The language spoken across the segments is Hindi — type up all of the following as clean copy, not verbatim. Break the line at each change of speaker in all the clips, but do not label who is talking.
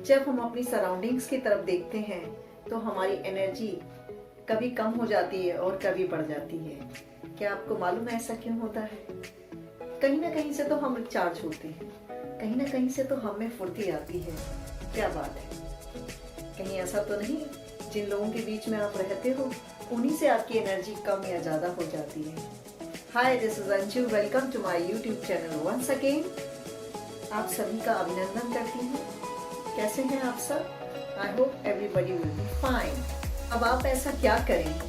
जब हम अपनी सराउंडिंग्स की तरफ देखते हैं तो हमारी एनर्जी कभी कम हो जाती है और कभी बढ़ जाती है। क्या आपको मालूम है ऐसा क्यों होता है? कहीं ना कहीं से तो हम रिचार्ज होते हैं, कहीं ना कहीं से तो हमें फुर्ती आती है। क्या बात है? कहीं ऐसा तो नहीं जिन लोगों के बीच में आप रहते हो उन्हीं से आपकी एनर्जी कम या ज़्यादा हो जाती है? Hi, this is Anshu. Welcome to my YouTube channel once again. आप सभी का अभिनंदन करती हूँ। कैसे हैं आप सब? I hope everybody will be fine. अब आप ऐसा क्या करें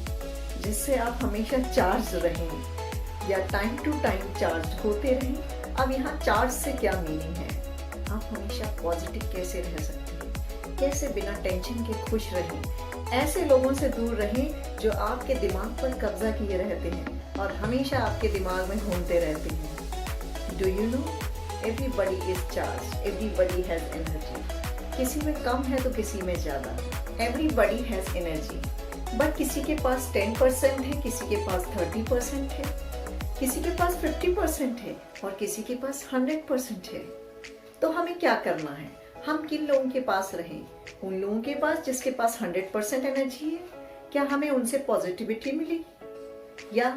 जिससे आप हमेशा चार्ज रहें या टाइम टू टाइम चार्ज होते रहें। अब यहाँ चार्ज से क्या मीनिंग है? आप हमेशा पॉजिटिव कैसे रह सकते हैं, कैसे बिना टेंशन के खुश रहें, ऐसे लोगों से दूर रहें जो आपके दिमाग पर कब्जा किए रहते हैं और हमेशा आपके दिमाग में घूमते रहते हैं। Do you know, everybody is charge, everybody has energy. किसी में कम है तो किसी में ज़्यादा। एवरीबडी हैज एनर्जी, बट किसी के पास 10% है, किसी के पास 30% है, किसी के पास 50% है और किसी के पास 100% है। तो हमें क्या करना है? हम किन लोगों के पास रहें? उन लोगों के पास जिसके पास 100% एनर्जी है। क्या हमें उनसे पॉजिटिविटी मिली, या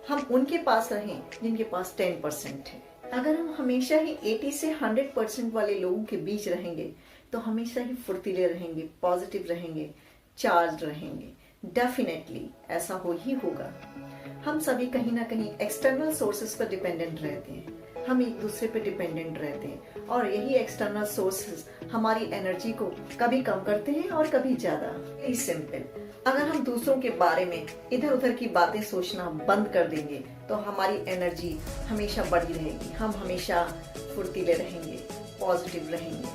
हम उनके पास रहें जिनके पास 10% है? अगर हम हमेशा ही 80 से 100% वाले लोगों के बीच रहेंगे तो हमेशा ही फुर्तीले रहेंगे, पॉजिटिव रहेंगे, चार्ज रहेंगे। डेफिनेटली ऐसा हो ही होगा। हम सभी कहीं ना कहीं एक्सटर्नल सोर्सेस पर डिपेंडेंट रहते हैं, हम एक दूसरे पर डिपेंडेंट रहते हैं और यही एक्सटर्नल सोर्सेस हमारी एनर्जी को कभी कम करते हैं और कभी ज़्यादा। Very simple. अगर हम दूसरों के बारे में इधर उधर की बातें सोचना बंद कर देंगे तो हमारी एनर्जी हमेशा बढ़ी रहेगी, हम हमेशा फुर्तीले रहेंगे, पॉजिटिव रहेंगे,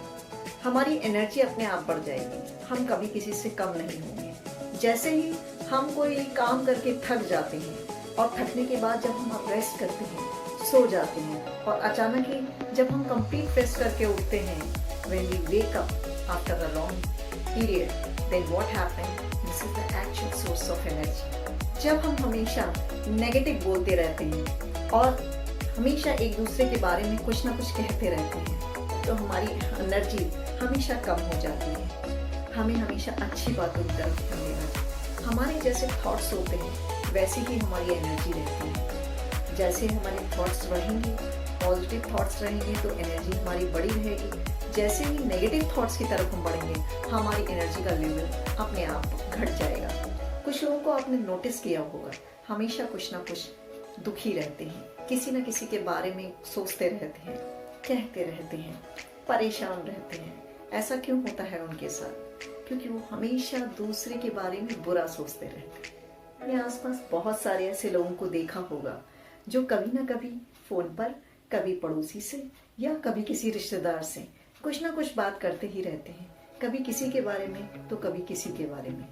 हमारी एनर्जी अपने आप बढ़ जाएगी, हम कभी किसी से कम नहीं होंगे। जैसे ही हम कोई काम करके थक जाते हैं और थकने के बाद जब हम रेस्ट करते हैं, सो जाते हैं और अचानक ही जब हम कंप्लीट रेस्ट करके उठते हैं, when we wake up after a long period, then what happens? This is the actual source of energy. जब हम हमेशा नेगेटिव बोलते रहते हैं और हमेशा एक दूसरे के बारे में कुछ ना कुछ कहते रहते हैं तो हमारी एनर्जी हमेशा कम हो जाती है। हमें हमेशा अच्छी बातों की तरफ ध्यान देना। हमारे जैसे थॉट्स होते हैं वैसे ही हमारी एनर्जी रहती है। जैसे हमारे थॉट्स रहेंगे, पॉजिटिव थॉट्स रहेंगे तो एनर्जी हमारी बड़ी रहेगी। जैसे ही नेगेटिव थॉट्स की तरफ हम बढ़ेंगे हमारी एनर्जी का लेवल अपने आप घट जाएगा। कुछ लोगों को आपने नोटिस किया होगा, हमेशा कुछ ना कुछ दुखी रहते हैं, किसी न किसी के बारे में सोचते रहते हैं, कहते रहते हैं, परेशान रहते हैं। ऐसा क्यों होता है उनके साथ? क्योंकि वो हमेशा दूसरे के बारे में बुरा सोचते रहते हैं। अपने आसपास बहुत सारे ऐसे लोगों को देखा होगा जो कभी ना कभी फोन पर, कभी पड़ोसी से या कभी किसी रिश्तेदार से कुछ ना कुछ बात करते ही रहते हैं, कभी किसी के बारे में तो कभी किसी के बारे में।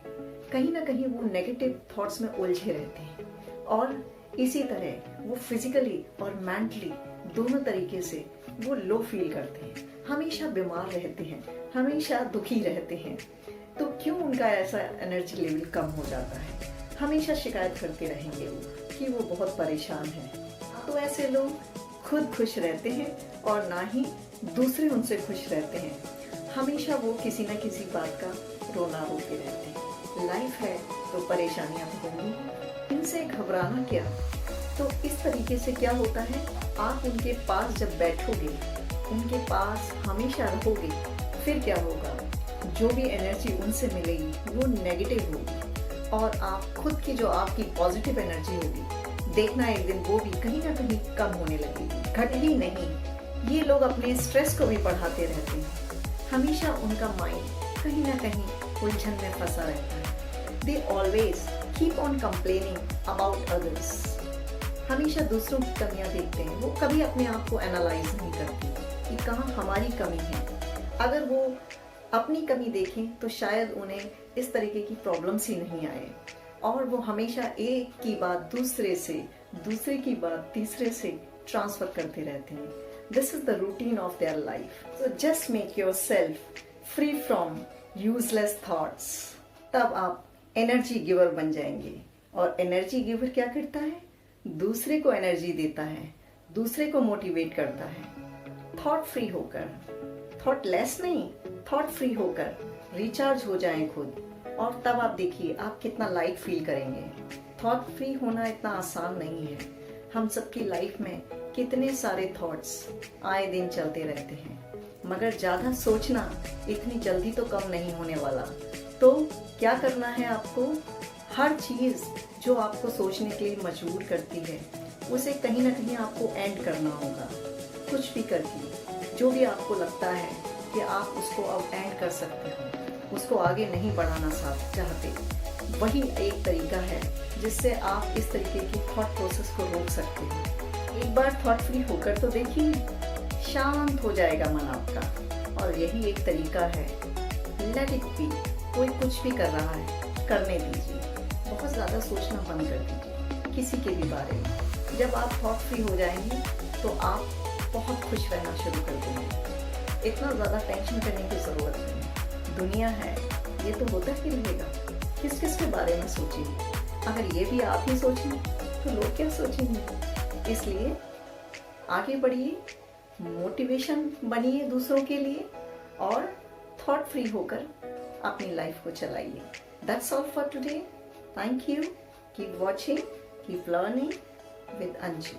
कहीं ना कहीं वो नेगेटिव थॉट्स में उलझे रहते हैं और इसी तरह वो फिजिकली और मेंटली दोनों तरीके से वो लो फील करते हैं, हमेशा बीमार रहते हैं, हमेशा दुखी रहते हैं। तो क्यों उनका ऐसा एनर्जी लेवल कम हो जाता है? हमेशा शिकायत करते रहेंगे वो कि वो बहुत परेशान है। तो ऐसे लोग खुद खुश रहते हैं और ना ही दूसरे उनसे खुश रहते हैं। हमेशा वो किसी न किसी बात का रोना रोते रहते हैं। लाइफ है तो परेशानियां होंगी, इनसे घबराना क्या। तो इस तरीके से क्या होता है, आप उनके पास जब बैठोगे, उनके पास हमेशा रहोगे, फिर क्या होगा? जो भी एनर्जी उनसे मिलेगी वो नेगेटिव होगी और आप खुद की जो आपकी पॉजिटिव एनर्जी होगी, देखना एक दिन वो भी कहीं ना कहीं कम होने लगेगी। घट ही नहीं, ये लोग अपने स्ट्रेस को भी बढ़ाते रहते हैं। हमेशा उनका माइंड कहीं ना कहीं उलझन में फंसा रहता है। They always keep on complaining about others. हमेशा दूसरों की कमियां देखते हैं, वो कभी अपने आप को एनालाइज नहीं करते कि कहाँ हमारी कमी है। अगर वो अपनी कमी देखें तो शायद उन्हें इस तरीके की प्रॉब्लम्स ही नहीं आए और वो हमेशा एक की बात दूसरे से, दूसरे की बात तीसरे से ट्रांसफर करते रहते हैं। This is the routine of their life. So just make yourself free from useless thoughts, तब आप एनर्जी गिवर बन जाएंगे। और एनर्जी गिवर क्या करता है? दूसरे को एनर्जी देता है, दूसरे को मोटिवेट करता है। थॉट फ्री होकर, थॉटलेस नहीं, थॉट फ्री होकर रिचार्ज हो जाएं खुद, और तब आप देखिए आप कितना लाइट फील करेंगे। थॉट फ्री होना इतना आसान नहीं है। हम सबकी लाइफ में कितने सारे थॉट्स आए दिन चलते रहते हैं, मगर ज़्यादा सोचना इतनी जल्दी तो कम नहीं होने वाला। तो क्या करना है आपको, हर चीज़ जो आपको सोचने के लिए मजबूर करती है उसे कहीं ना कहीं आपको एंड करना होगा। कुछ भी करके जो भी आपको लगता है कि आप उसको अब एंड कर सकते हो, उसको आगे नहीं बढ़ाना चाहते, वही एक तरीका है जिससे आप इस तरीके की थॉट प्रोसेस को रोक सकते हैं। एक बार थॉट फ्री होकर तो देखिए, शांत हो जाएगा मन आपका। और यही एक तरीका है, लेट इट बी। कोई कुछ भी कर रहा है, करने दीजिए। बहुत ज़्यादा सोचना बंद कर दीजिए किसी के भी बारे में। जब आप थॉट फ्री हो जाएंगे तो आप बहुत खुश रहना शुरू कर देंगे। इतना ज़्यादा टेंशन करने की ज़रूरत नहीं। दुनिया है, ये तो होता ही रहेगा। किस किस के बारे में सोचेंगे? अगर ये भी आप ही सोचें तो लोग क्या सोचेंगे? इसलिए आगे बढ़िए, मोटिवेशन बनिए दूसरों के लिए, और थॉट फ्री होकर अपनी लाइफ को चलाइए। That's all for today. Thank you. Keep watching, keep learning with Anju.